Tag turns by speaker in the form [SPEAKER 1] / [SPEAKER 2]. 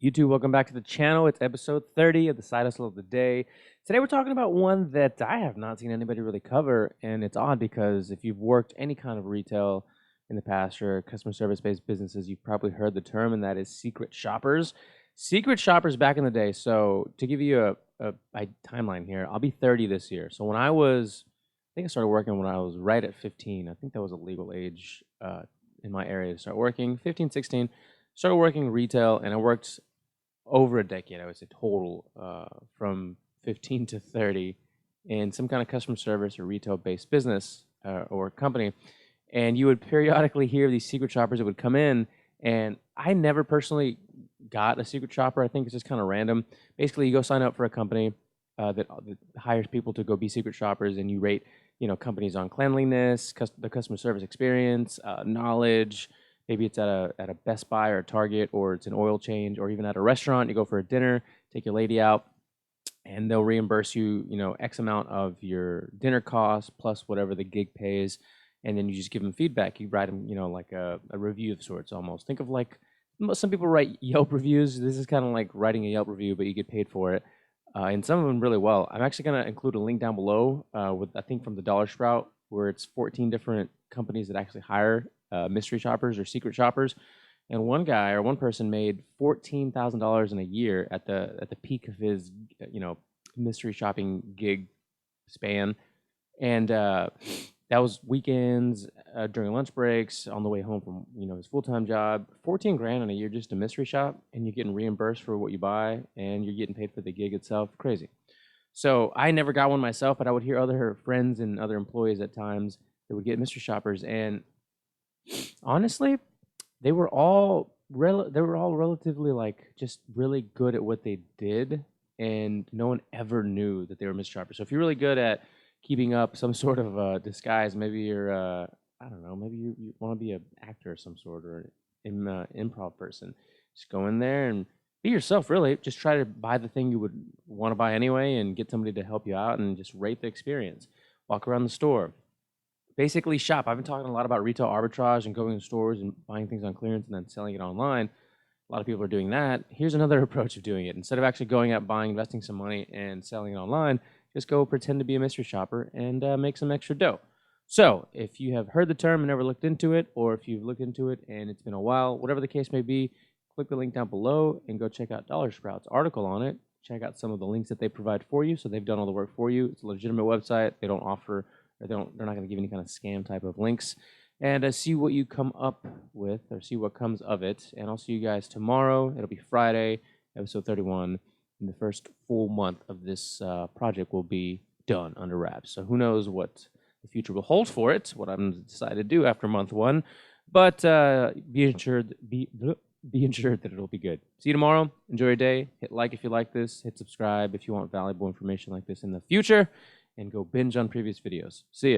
[SPEAKER 1] YouTube, welcome back to the channel. It's episode 30 of the Side Hustle of the Day. Today we're talking about one that I have not seen anybody really cover, and it's odd because if you've worked any kind of retail in the past or customer service-based businesses, you've probably heard the term, and that is secret shoppers. Secret shoppers back in the day. So to give you a timeline here, I'll be 30 this year. So when I think I started working when I was right at 15. I think that was a legal age in my area to start working, 15, 16. Started working retail, and I worked over a decade, I would say total, from 15 to 30 in some kind of customer service or retail-based business or company. And you would periodically hear these secret shoppers that would come in, and I never personally got a secret shopper. I think it's just kind of random. Basically, you go sign up for a company that hires people to go be secret shoppers, and you rate, companies on cleanliness, the customer service experience, knowledge. Maybe it's at a Best Buy or a Target, or it's an oil change, or even at a restaurant. You go for a dinner, take your lady out, and they'll reimburse you, X amount of your dinner costs plus whatever the gig pays, and then you just give them feedback. You write them, like a review of sorts almost. Think of like some people write Yelp reviews. This is kind of like writing a Yelp review, but you get paid for it. And some of them really well. I'm actually going to include a link down below with, I think, from the Dollar Sprout, where it's 14 different companies that actually hire mystery shoppers or secret shoppers. And one guy or one person made $14,000 in a year at the peak of his, mystery shopping gig span. And that was weekends, during lunch breaks, on the way home from, his full-time job. 14 grand in a year just a mystery shop, and you're getting reimbursed for what you buy, and you're getting paid for the gig itself. Crazy. So I never got one myself, but I would hear other friends and other employees at times that would get mystery shoppers, and honestly, they were all relatively like just really good at what they did, and no one ever knew that they were mystery shoppers. So if you're really good at keeping up some sort of disguise, maybe you're I don't know, maybe you want to be an actor of some sort or an improv person. Just go in there and be yourself. Really, just try to buy the thing you would want to buy anyway, and get somebody to help you out, and just rate the experience. Walk around the store. Basically shop. I've been talking a lot about retail arbitrage and going to stores and buying things on clearance and then selling it online. A lot of people are doing that. Here's another approach of doing it. Instead of actually going out, buying, investing some money, and selling it online, just go pretend to be a mystery shopper and make some extra dough. So if you have heard the term and never looked into it, or if you've looked into it and it's been a while, whatever the case may be, click the link down below and go check out Dollar Sprout's article on it. Check out some of the links that they provide for you. So they've done all the work for you. It's a legitimate website. They don't offer, or they're not going to give any kind of scam type of links. And see what you come up with, or see what comes of it. And I'll see you guys tomorrow. It'll be Friday, episode 31. And the first full month of this project will be done under wraps. So who knows what the future will hold for it, what I'm decided to do after month one. But be ensured that it'll be good. See you tomorrow. Enjoy your day. Hit like if you like this. Hit subscribe if you want valuable information like this in the future. And go binge on previous videos. See ya.